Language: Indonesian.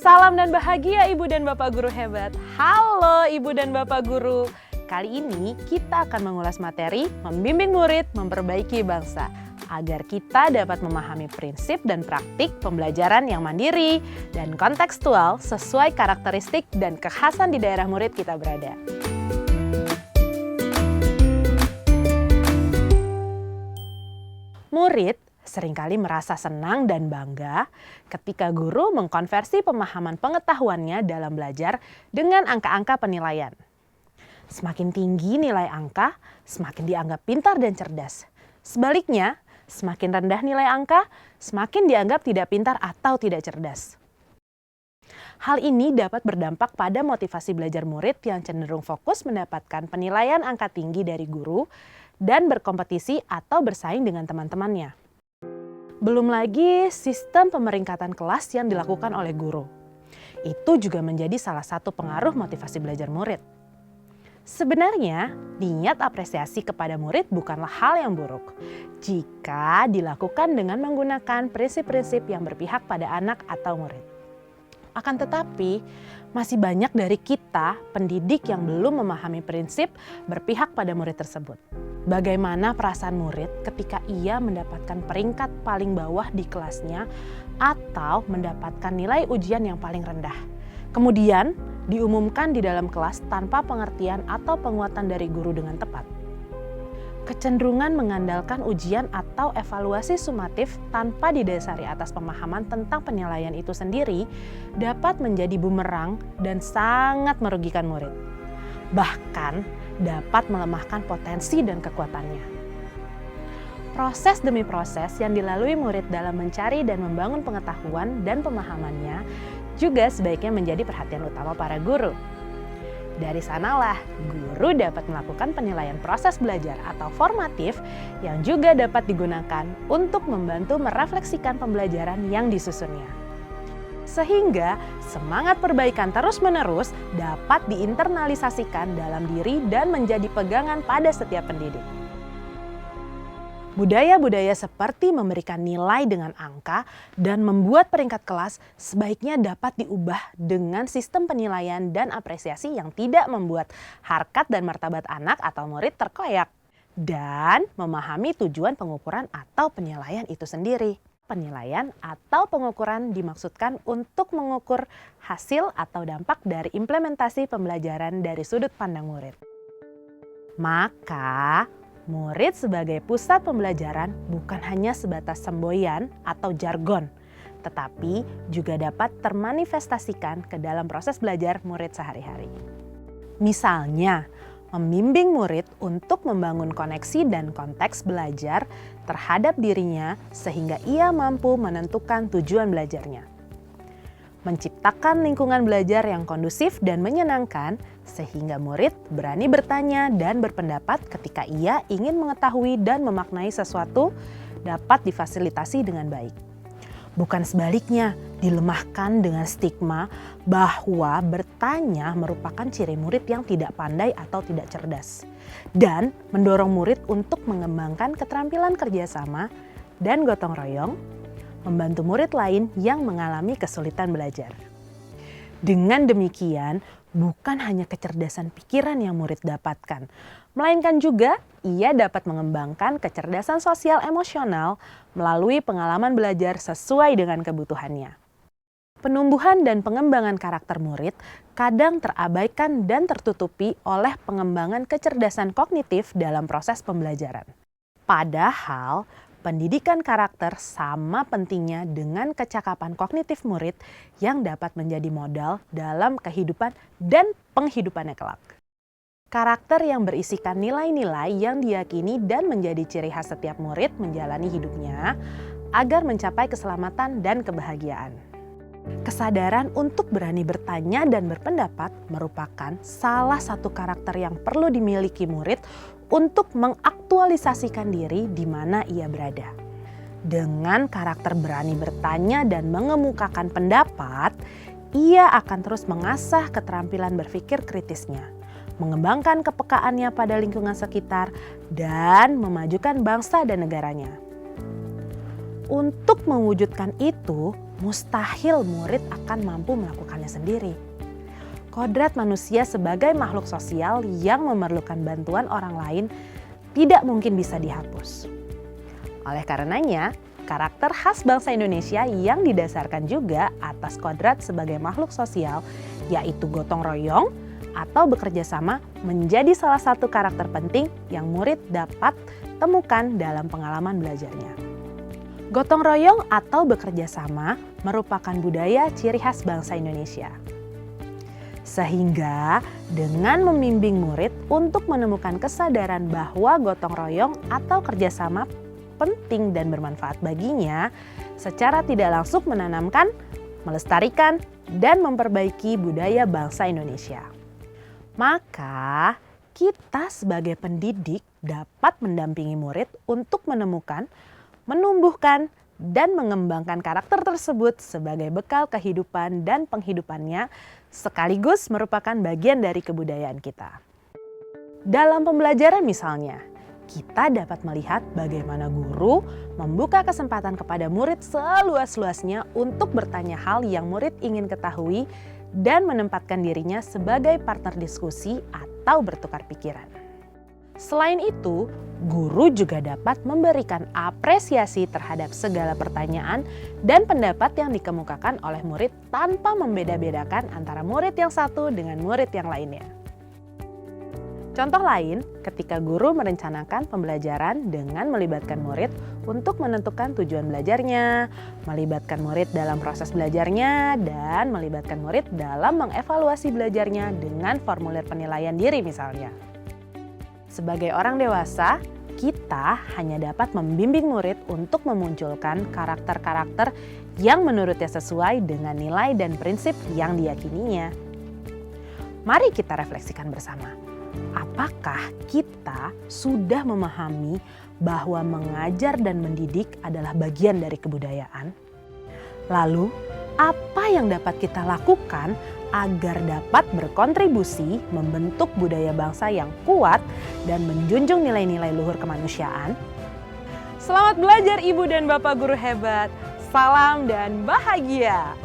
Salam dan bahagia Ibu dan Bapak Guru hebat. Halo Ibu dan Bapak Guru. Kali ini kita akan mengulas materi membimbing murid memperbaiki bangsa agar kita dapat memahami prinsip dan praktik pembelajaran yang mandiri dan kontekstual sesuai karakteristik dan kekhasan di daerah murid kita berada. Murid seringkali merasa senang dan bangga ketika guru mengkonversi pemahaman pengetahuannya dalam belajar dengan angka-angka penilaian. Semakin tinggi nilai angka, semakin dianggap pintar dan cerdas. Sebaliknya, semakin rendah nilai angka, semakin dianggap tidak pintar atau tidak cerdas. Hal ini dapat berdampak pada motivasi belajar murid yang cenderung fokus mendapatkan penilaian angka tinggi dari guru dan berkompetisi atau bersaing dengan teman-temannya. Belum lagi sistem pemeringkatan kelas yang dilakukan oleh guru. Itu juga menjadi salah satu pengaruh motivasi belajar murid. Sebenarnya, niat apresiasi kepada murid bukanlah hal yang buruk jika dilakukan dengan menggunakan prinsip-prinsip yang berpihak pada anak atau murid. Akan tetapi, masih banyak dari kita pendidik yang belum memahami prinsip berpihak pada murid tersebut. Bagaimana perasaan murid ketika ia mendapatkan peringkat paling bawah di kelasnya atau mendapatkan nilai ujian yang paling rendah. Kemudian diumumkan di dalam kelas tanpa pengertian atau penguatan dari guru dengan tepat. Kecenderungan mengandalkan ujian atau evaluasi sumatif tanpa didasari atas pemahaman tentang penilaian itu sendiri dapat menjadi bumerang dan sangat merugikan murid. Bahkan dapat melemahkan potensi dan kekuatannya. Proses demi proses yang dilalui murid dalam mencari dan membangun pengetahuan dan pemahamannya juga sebaiknya menjadi perhatian utama para guru. Dari sanalah guru dapat melakukan penilaian proses belajar atau formatif yang juga dapat digunakan untuk membantu merefleksikan pembelajaran yang disusunnya. Sehingga semangat perbaikan terus-menerus dapat diinternalisasikan dalam diri dan menjadi pegangan pada setiap pendidik. Budaya-budaya seperti memberikan nilai dengan angka dan membuat peringkat kelas sebaiknya dapat diubah dengan sistem penilaian dan apresiasi yang tidak membuat harkat dan martabat anak atau murid terkoyak dan memahami tujuan pengukuran atau penilaian itu sendiri. Penilaian atau pengukuran dimaksudkan untuk mengukur hasil atau dampak dari implementasi pembelajaran dari sudut pandang murid. Maka, murid sebagai pusat pembelajaran bukan hanya sebatas semboyan atau jargon, tetapi juga dapat termanifestasikan ke dalam proses belajar murid sehari-hari. Misalnya, membimbing murid untuk membangun koneksi dan konteks belajar terhadap dirinya sehingga ia mampu menentukan tujuan belajarnya. Menciptakan lingkungan belajar yang kondusif dan menyenangkan sehingga murid berani bertanya dan berpendapat ketika ia ingin mengetahui dan memaknai sesuatu dapat difasilitasi dengan baik. Bukan sebaliknya, dilemahkan dengan stigma bahwa bertanya merupakan ciri murid yang tidak pandai atau tidak cerdas. Dan mendorong murid untuk mengembangkan keterampilan kerjasama dan gotong royong, membantu murid lain yang mengalami kesulitan belajar. Dengan demikian, bukan hanya kecerdasan pikiran yang murid dapatkan, melainkan juga ia dapat mengembangkan kecerdasan sosial emosional melalui pengalaman belajar sesuai dengan kebutuhannya. Penumbuhan dan pengembangan karakter murid kadang terabaikan dan tertutupi oleh pengembangan kecerdasan kognitif dalam proses pembelajaran. Padahal, pendidikan karakter sama pentingnya dengan kecakapan kognitif murid yang dapat menjadi modal dalam kehidupan dan penghidupannya kelak. Karakter yang berisikan nilai-nilai yang diyakini dan menjadi ciri khas setiap murid menjalani hidupnya agar mencapai keselamatan dan kebahagiaan. Kesadaran untuk berani bertanya dan berpendapat merupakan salah satu karakter yang perlu dimiliki murid untuk mengaktualisasikan diri di mana ia berada. Dengan karakter berani bertanya dan mengemukakan pendapat, ia akan terus mengasah keterampilan berpikir kritisnya, mengembangkan kepekaannya pada lingkungan sekitar, dan memajukan bangsa dan negaranya. Untuk mewujudkan itu, mustahil murid akan mampu melakukannya sendiri. Kodrat manusia sebagai makhluk sosial yang memerlukan bantuan orang lain tidak mungkin bisa dihapus. Oleh karenanya, karakter khas bangsa Indonesia yang didasarkan juga atas kodrat sebagai makhluk sosial, yaitu gotong royong atau bekerja sama, menjadi salah satu karakter penting yang murid dapat temukan dalam pengalaman belajarnya. Gotong royong atau bekerja sama merupakan budaya ciri khas bangsa Indonesia. Sehingga dengan membimbing murid untuk menemukan kesadaran bahwa gotong royong atau kerjasama penting dan bermanfaat baginya, secara tidak langsung menanamkan, melestarikan, dan memperbaiki budaya bangsa Indonesia. Maka kita sebagai pendidik dapat mendampingi murid untuk menemukan, menumbuhkan, dan mengembangkan karakter tersebut sebagai bekal kehidupan dan penghidupannya, sekaligus merupakan bagian dari kebudayaan kita. Dalam pembelajaran misalnya, kita dapat melihat bagaimana guru membuka kesempatan kepada murid seluas-luasnya untuk bertanya hal yang murid ingin ketahui dan menempatkan dirinya sebagai partner diskusi atau bertukar pikiran. Selain itu, guru juga dapat memberikan apresiasi terhadap segala pertanyaan dan pendapat yang dikemukakan oleh murid tanpa membeda-bedakan antara murid yang satu dengan murid yang lainnya. Contoh lain, ketika guru merencanakan pembelajaran dengan melibatkan murid untuk menentukan tujuan belajarnya, melibatkan murid dalam proses belajarnya, dan melibatkan murid dalam mengevaluasi belajarnya dengan formulir penilaian diri misalnya. Sebagai orang dewasa, kita hanya dapat membimbing murid untuk memunculkan karakter-karakter yang menurutnya sesuai dengan nilai dan prinsip yang diyakininya. Mari kita refleksikan bersama. Apakah kita sudah memahami bahwa mengajar dan mendidik adalah bagian dari kebudayaan? Lalu, apa yang dapat kita lakukan agar dapat berkontribusi membentuk budaya bangsa yang kuat dan menjunjung nilai-nilai luhur kemanusiaan? Selamat belajar Ibu dan Bapak guru hebat. Salam dan bahagia.